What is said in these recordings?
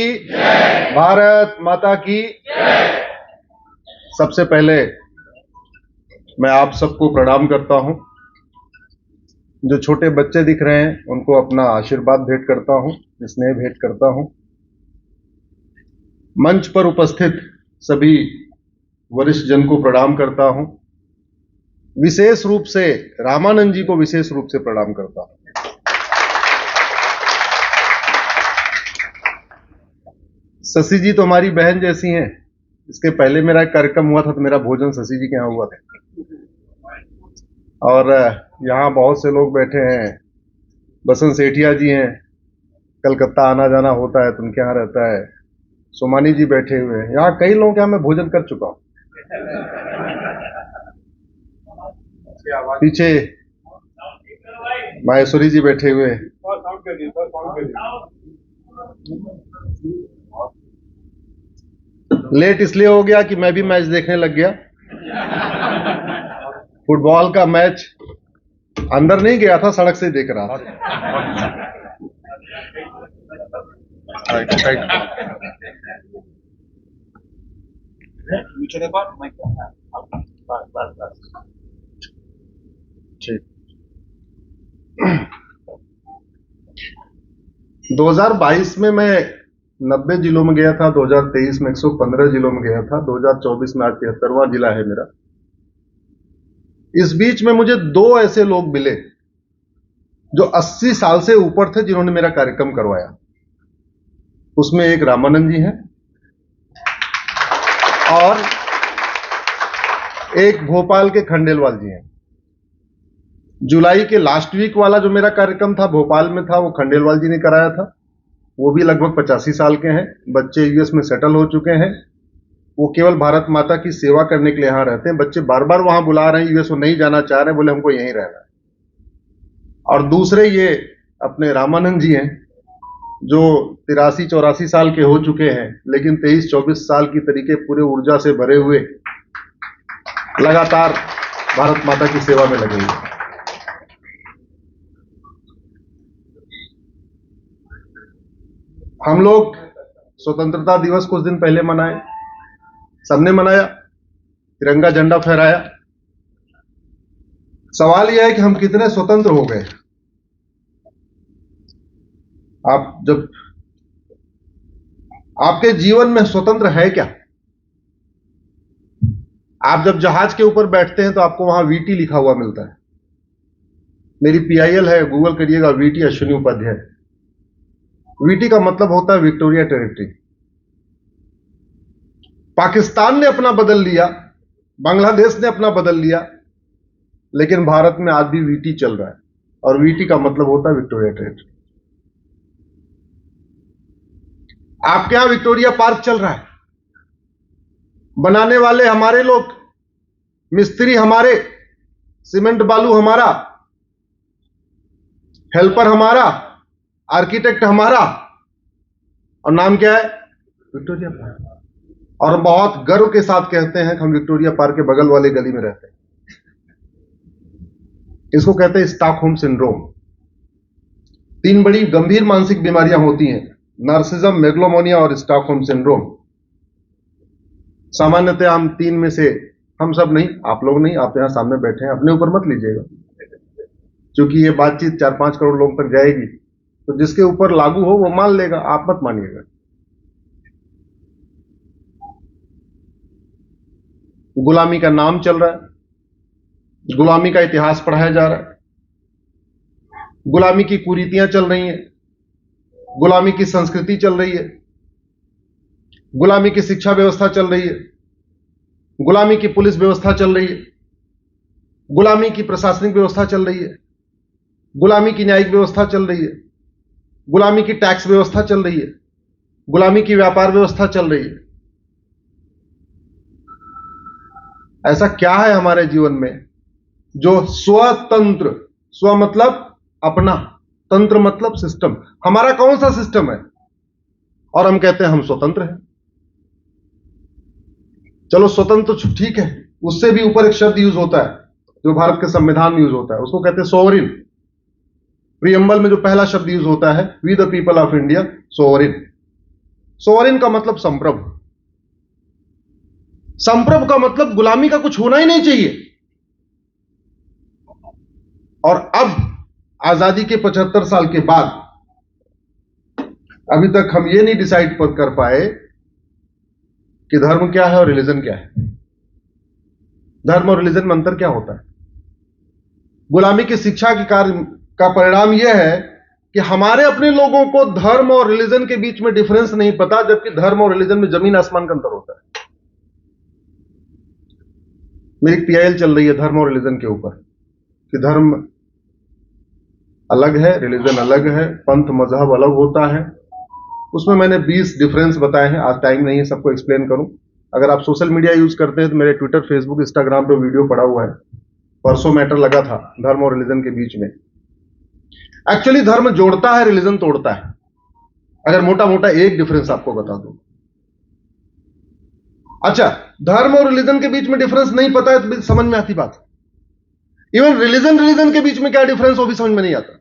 की भारत माता की। सबसे पहले मैं आप सबको प्रणाम करता हूं। जो छोटे बच्चे दिख रहे हैं उनको अपना आशीर्वाद भेंट करता हूं, स्नेह भेंट करता हूं। मंच पर उपस्थित सभी वरिष्ठ जन को प्रणाम करता हूं। विशेष रूप से रामानंद जी को विशेष रूप से प्रणाम करता हूं। शशि जी तो हमारी बहन जैसी हैं। इसके पहले मेरा एक कार्यक्रम हुआ था तो मेरा भोजन शशि जी के यहाँ हुआ था। और यहाँ बहुत से लोग बैठे हैं। बसंत सेठिया जी हैं, कलकत्ता आना जाना होता है तो उनके यहाँ रहता है। सोमानी जी बैठे हुए हैं। यहाँ कई लोगों के यहाँ मैं भोजन कर चुका हूँ। पीछे माहेश्वरी जी बैठे हुए हैं। लेट इसलिए हो गया कि मैं भी मैच देखने लग गया। फुटबॉल का मैच अंदर नहीं गया था, सड़क से देख रहा था। ठीक। 2022 में मैं 90 जिलों में गया था, 2023 में 115 जिलों में गया था, 2024 में आज 73वां जिला है मेरा। इस बीच में मुझे दो ऐसे लोग मिले जो 80 साल से ऊपर थे, जिन्होंने मेरा कार्यक्रम करवाया। उसमें एक रामानंद जी हैं और एक भोपाल के खंडेलवाल जी हैं। जुलाई के लास्ट वीक वाला जो मेरा कार्यक्रम था भोपाल में था, वो खंडेलवाल जी ने कराया था। वो भी लगभग 85 साल के हैं, बच्चे यूएस में सेटल हो चुके हैं। वो केवल भारत माता की सेवा करने के लिए यहां रहते हैं। बच्चे बार बार वहां बुला रहे हैं, यूएस वो नहीं जाना चाह रहे, बोले हमको यहीं रहना है। और दूसरे ये अपने रामानंद जी हैं जो 83-84 साल के हो चुके हैं, लेकिन 23-24 साल की तरीके पूरे ऊर्जा से भरे हुए लगातार भारत माता की सेवा में लगे हुए। हम लोग स्वतंत्रता दिवस कुछ दिन पहले मनाए, सबने मनाया, तिरंगा झंडा फहराया। सवाल यह है कि हम कितने स्वतंत्र हो गए। आप जब आपके जीवन में स्वतंत्र है क्या? आप जब जहाज के ऊपर बैठते हैं तो आपको वहां वीटी लिखा हुआ मिलता है। मेरी पीआईएल है, गूगल करिएगा, वीटी अश्विनी उपाध्याय। वीटी का मतलब होता है विक्टोरिया टेरिटरी। पाकिस्तान ने अपना बदल लिया, बांग्लादेश ने अपना बदल लिया, लेकिन भारत में आज भी वीटी चल रहा है और वीटी का मतलब होता है विक्टोरिया टेरिटरी। आपके यहां विक्टोरिया पार्क चल रहा है। बनाने वाले हमारे लोग, मिस्त्री हमारे, सीमेंट बालू हमारा, हेल्पर हमारा, आर्किटेक्ट हमारा, और नाम क्या है? Victoria park. और बहुत गर्व के साथ कहते हैं कि हम विक्टोरिया पार्क के बगल वाले गली में रहते हैं। इसको कहते हैं स्टॉकहोम सिंड्रोम। 3 बड़ी गंभीर मानसिक बीमारियां होती हैं, नार्सिज्म, मेगलोमोनिया और स्टॉकहोम सिंड्रोम। सामान्यतः हम 3 में से, हम सब नहीं, आप लोग नहीं, आप यहां सामने बैठे हैं, अपने ऊपर मत लीजिएगा, क्योंकि ये बातचीत 4-5 करोड़ लोगों तक जाएगी, तो जिसके ऊपर लागू हो वो मान लेगा, आप मत मानिएगा। गुलामी का नाम चल रहा है, गुलामी का इतिहास पढ़ाया जा रहा है, गुलामी की कुरीतियां चल रही हैं, गुलामी की संस्कृति चल रही है, गुलामी की शिक्षा व्यवस्था चल रही है, गुलामी की पुलिस व्यवस्था चल रही है, गुलामी की प्रशासनिक व्यवस्था चल रही है, गुलामी की न्यायिक व्यवस्था चल रही है, गुलामी की टैक्स व्यवस्था चल रही है, गुलामी की व्यापार व्यवस्था चल रही है। ऐसा क्या है हमारे जीवन में जो स्वतंत्र, स्व मतलब अपना, तंत्र मतलब सिस्टम, हमारा कौन सा सिस्टम है और हम कहते हैं हम स्वतंत्र हैं? चलो स्वतंत्र तो ठीक है, उससे भी ऊपर एक शब्द यूज होता है जो भारत के संविधान में यूज होता है, उसको कहते हैं सोवरिन। प्रियम्बल में जो पहला शब्द यूज होता है, we the people of India sovereign. Sovereign का मतलब संप्रभु, संप्रभु का मतलब गुलामी का कुछ होना ही नहीं चाहिए। और अब आजादी के 75 साल के बाद अभी तक हम ये नहीं डिसाइड कर पाए कि धर्म क्या है और रिलीजन क्या है। धर्म और रिलीजन में अंतर क्या होता है? गुलामी की शिक्षा के कार्य का परिणाम यह है कि हमारे अपने लोगों को धर्म और रिलीजन के बीच में डिफरेंस नहीं पता, जबकि धर्म और रिलीजन में जमीन आसमान का अंतर होता है। मेरी पीआईएल चल रही है धर्म और रिलीजन के ऊपर कि धर्म अलग है, रिलीजन अलग है, पंथ मजहब अलग होता है। उसमें मैंने 20 डिफरेंस बताए हैं। आज टाइम नहीं है सबको एक्सप्लेन करूं। अगर आप सोशल मीडिया यूज करते हैं तो मेरे ट्विटर, फेसबुक, इंस्टाग्राम पे वीडियो पड़ा हुआ है। परसों मैटर लगा था धर्म और रिलीजन के बीच में। एक्चुअली धर्म जोड़ता है, रिलीजन तोड़ता है। अगर मोटा मोटा एक डिफरेंस आपको बता दूं। अच्छा, धर्म और रिलीजन के बीच में डिफरेंस नहीं पता है तो समझ में आती बात। इवन रिलीजन के बीच में क्या डिफरेंस वो भी समझ में नहीं आता।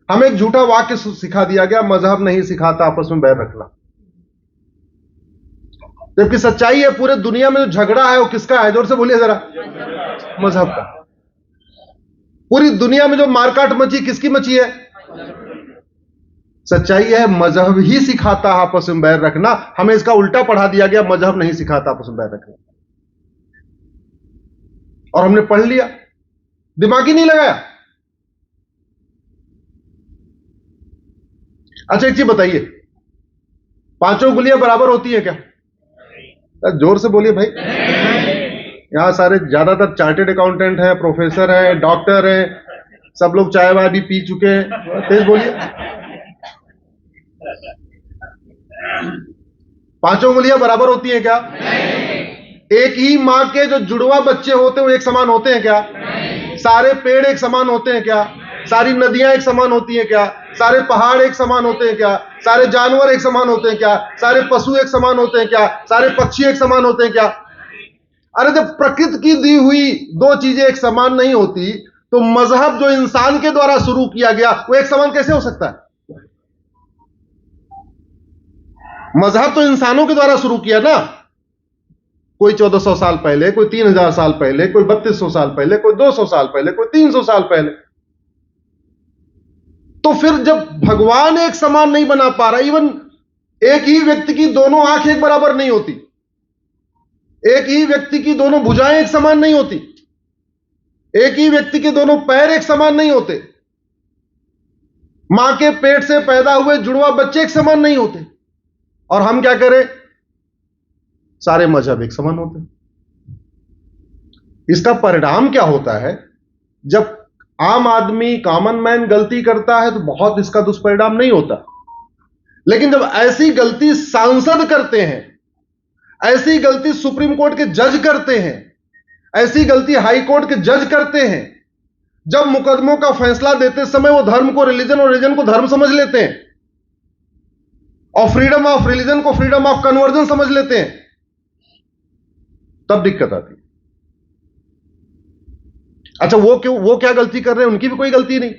हमें एक झूठा वाक्य सिखा दिया गया, मजहब नहीं सिखाता आपस में बैर रखना। जबकि सच्चाई है पूरे दुनिया में जो झगड़ा है वो किसका है? जोर से बोलिए जरा। मजहब का। पूरी दुनिया में जो मारकाट मची किसकी मची है? सच्चाई है मजहब ही सिखाता आपस में बैर रखना। हमें इसका उल्टा पढ़ा दिया गया, मजहब नहीं सिखाता आपस में बैर रखना। और हमने पढ़ लिया, दिमाग ही नहीं लगाया। अच्छा एक चीज बताइए, पांचों गुलियां बराबर होती है क्या? जोर से बोलिए भाई। यहां सारे ज्यादातर चार्टेड अकाउंटेंट हैं, प्रोफेसर हैं, डॉक्टर हैं, सब लोग चाय वाय भी पी चुके हैं। तेज बोलिए। पांचों गुलियां बराबर होती हैं क्या? एक ही मां के जो जुड़वा बच्चे होते हैं वो एक समान होते हैं क्या? सारे पेड़ एक समान होते हैं क्या? सारी नदियां एक समान होती हैं क्या? सारे पहाड़ एक समान होते हैं क्या? सारे जानवर एक समान होते हैं क्या? सारे पशु एक समान होते हैं क्या? सारे पक्षी एक समान होते हैं क्या? अरे जब प्रकृति की दी हुई दो चीजें एक समान नहीं होती तो मजहब जो इंसान के द्वारा शुरू किया गया वो एक समान कैसे हो सकता है? मजहब तो इंसानों के द्वारा शुरू किया ना। कोई 1400 साल पहले, कोई 3000 साल पहले, कोई 3200 साल पहले, कोई 200 साल पहले, कोई 300 साल पहले। तो फिर जब भगवान एक समान नहीं बना पा रहा, इवन एक ही व्यक्ति की दोनों आंख एक बराबर नहीं होती, एक ही व्यक्ति की दोनों भुजाएं एक समान नहीं होती, एक ही व्यक्ति के दोनों पैर एक समान नहीं होते, मां के पेट से पैदा हुए जुड़वा बच्चे एक समान नहीं होते, और हम क्या करें? सारे मजहब एक समान होते। इसका परिणाम क्या होता है? जब आम आदमी, कॉमन मैन गलती करता है तो बहुत इसका दुष्परिणाम नहीं होता, लेकिन जब ऐसी गलती सांसद करते हैं, ऐसी गलती सुप्रीम कोर्ट के जज करते हैं, ऐसी गलती हाई कोर्ट के जज करते हैं, जब मुकदमों का फैसला देते समय वो धर्म को रिलीजन और रिलीजन को धर्म समझ लेते हैं और फ्रीडम ऑफ रिलीजन को फ्रीडम ऑफ कन्वर्जन समझ लेते हैं, तब दिक्कत आती है। अच्छा वो क्या गलती कर रहे हैं? उनकी भी कोई गलती नहीं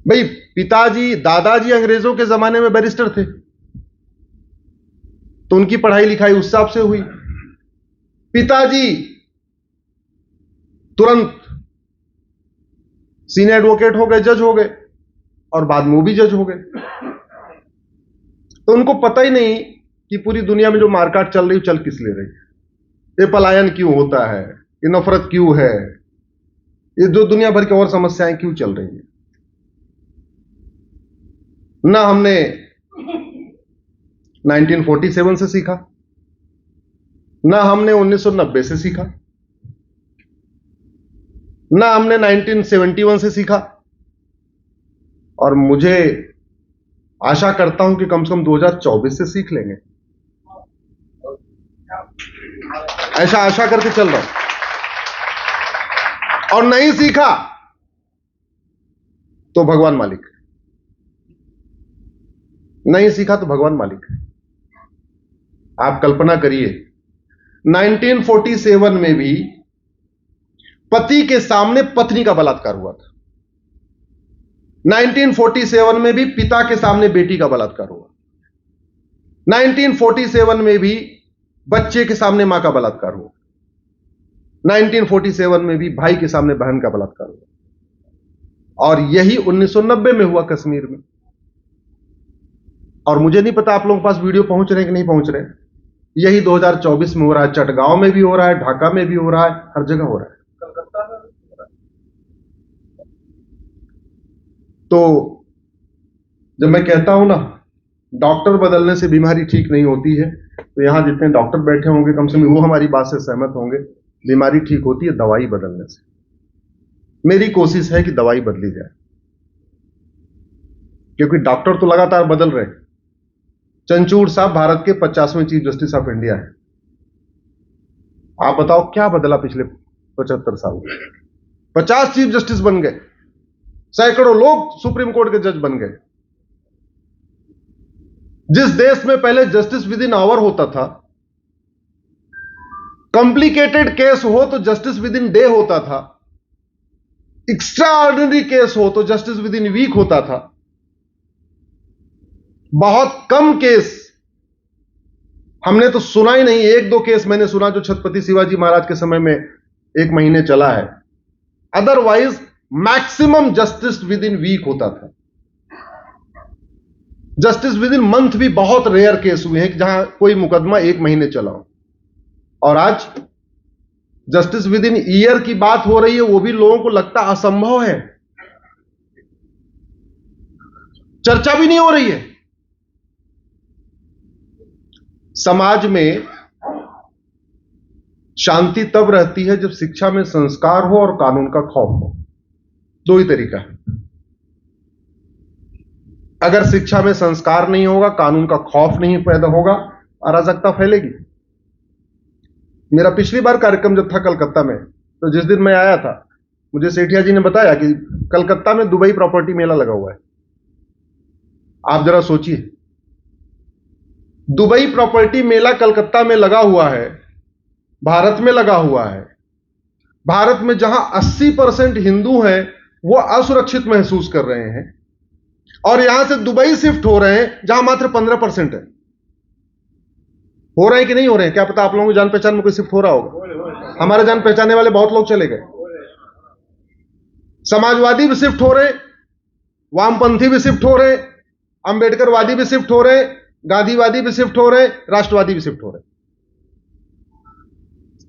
भाई। पिताजी, दादाजी अंग्रेजों के जमाने में बैरिस्टर थे तो उनकी पढ़ाई लिखाई उस हिसाब से हुई। पिताजी तुरंत सीनियर एडवोकेट हो गए, जज हो गए, और बाद में वो भी जज हो गए। तो उनको पता ही नहीं कि पूरी दुनिया में जो मारकाट चल रही है चल किस ले रही है, ये पलायन क्यों होता है, ये नफरत क्यों है, ये जो दुनिया भर की और समस्याएं क्यों चल रही है। ना हमने 1947 से सीखा, ना हमने 1990 से सीखा, ना हमने 1971 से सीखा, और मुझे आशा करता हूं कि कम से कम 2024 से सीख लेंगे। ऐसा आशा करके चल रहा हूं। और नहीं सीखा तो भगवान मालिक, नहीं सीखा तो भगवान मालिक। आप कल्पना करिए 1947 में भी पति के सामने पत्नी का बलात्कार हुआ था, 1947 में भी पिता के सामने बेटी का बलात्कार हुआ, 1947 में भी बच्चे के सामने मां का बलात्कार हुआ, 1947 में भी भाई के सामने बहन का बलात्कार हुआ, और यही 1990 में हुआ कश्मीर में। और मुझे नहीं पता आप लोगों के पास वीडियो पहुंच रहे हैं कि नहीं पहुंच रहे हैं। यही 2024 में हो रहा है, चटगांव में भी हो रहा है, ढाका में भी हो रहा है, हर जगह हो रहा है। कलकत्ता में हो रहा है। तो जब मैं कहता हूं ना डॉक्टर बदलने से बीमारी ठीक नहीं होती है, तो यहां जितने डॉक्टर बैठे होंगे कम से कम वो हमारी बात से सहमत होंगे, बीमारी ठीक होती है दवाई बदलने से। मेरी कोशिश है कि दवाई बदली जाए, क्योंकि डॉक्टर तो लगातार बदल रहे हैं। चंचूड़ साहब भारत के 50वें चीफ जस्टिस ऑफ इंडिया है। आप बताओ क्या बदला पिछले 75 साल में? 50 चीफ जस्टिस बन गए, सैकड़ों लोग सुप्रीम कोर्ट के जज बन गए। जिस देश में पहले जस्टिस विद इन आवर होता था, कॉम्प्लिकेटेड केस हो तो जस्टिस विद इन डे होता था, एक्स्ट्रा ऑर्डिनरी केस हो तो जस्टिस विद इन वीक होता था, बहुत कम केस हमने तो सुना ही नहीं। एक दो केस मैंने सुना जो छत्रपति शिवाजी महाराज के समय में 1 महीने चला है, otherwise maximum justice within week होता था। जस्टिस विद इन मंथ भी बहुत रेयर केस हुए हैं जहां कोई मुकदमा 1 महीने चला हो, और आज जस्टिस विद इन ईयर की बात हो रही है, वो भी लोगों को लगता असंभव है, चर्चा भी नहीं हो रही है। समाज में शांति तब रहती है जब शिक्षा में संस्कार हो और कानून का खौफ हो। दो ही तरीका है। अगर शिक्षा में संस्कार नहीं होगा, कानून का खौफ नहीं पैदा होगा, अराजकता फैलेगी। मेरा पिछली बार कार्यक्रम जब था कलकत्ता में, तो जिस दिन मैं आया था मुझे सेठिया जी ने बताया कि कलकत्ता में दुबई प्रॉपर्टी मेला लगा हुआ है। आप जरा सोचिए, दुबई प्रॉपर्टी मेला कलकत्ता में लगा हुआ है, भारत में लगा हुआ है। भारत में जहां 80% हिंदू हैं वो असुरक्षित महसूस कर रहे हैं, और यहां से दुबई शिफ्ट हो रहे हैं जहां मात्र 15% है। हो रहे हैं कि नहीं हो रहे हैं? क्या पता आप लोगों की जान पहचान में कोई शिफ्ट हो रहा होगा। हमारे जान पहचानने वाले बहुत लोग चले गए। समाजवादी भी शिफ्ट हो रहे, वामपंथी भी शिफ्ट हो रहे, अंबेडकरवादी भी शिफ्ट हो रहे, गांधीवादी भी शिफ्ट हो रहे, राष्ट्रवादी भी शिफ्ट हो रहे।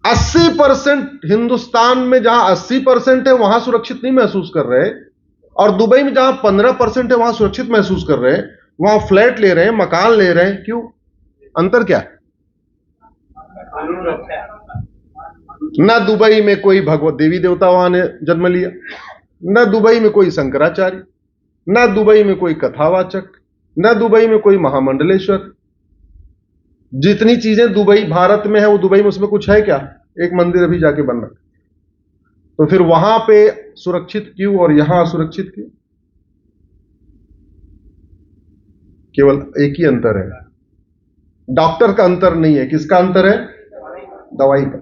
80% हिंदुस्तान में जहां 80% है वहां सुरक्षित नहीं महसूस कर रहे, और दुबई में जहां 15% है वहां सुरक्षित महसूस कर रहे हैं। वहां फ्लैट ले रहे हैं, मकान ले रहे हैं। क्यों? अंतर क्या है? न दुबई में कोई भगवत देवी देवता वहां ने जन्म लिया, न दुबई में कोई शंकराचार्य, न दुबई में कोई कथावाचक, न दुबई में कोई महामंडलेश्वर। जितनी चीजें दुबई भारत में है वो दुबई में उसमें कुछ है क्या? एक मंदिर अभी जाके बन रहा। तो फिर वहां पे सुरक्षित क्यों और यहां असुरक्षित क्यों? केवल एक ही अंतर है, डॉक्टर का अंतर नहीं है। किसका अंतर है? दवाई का।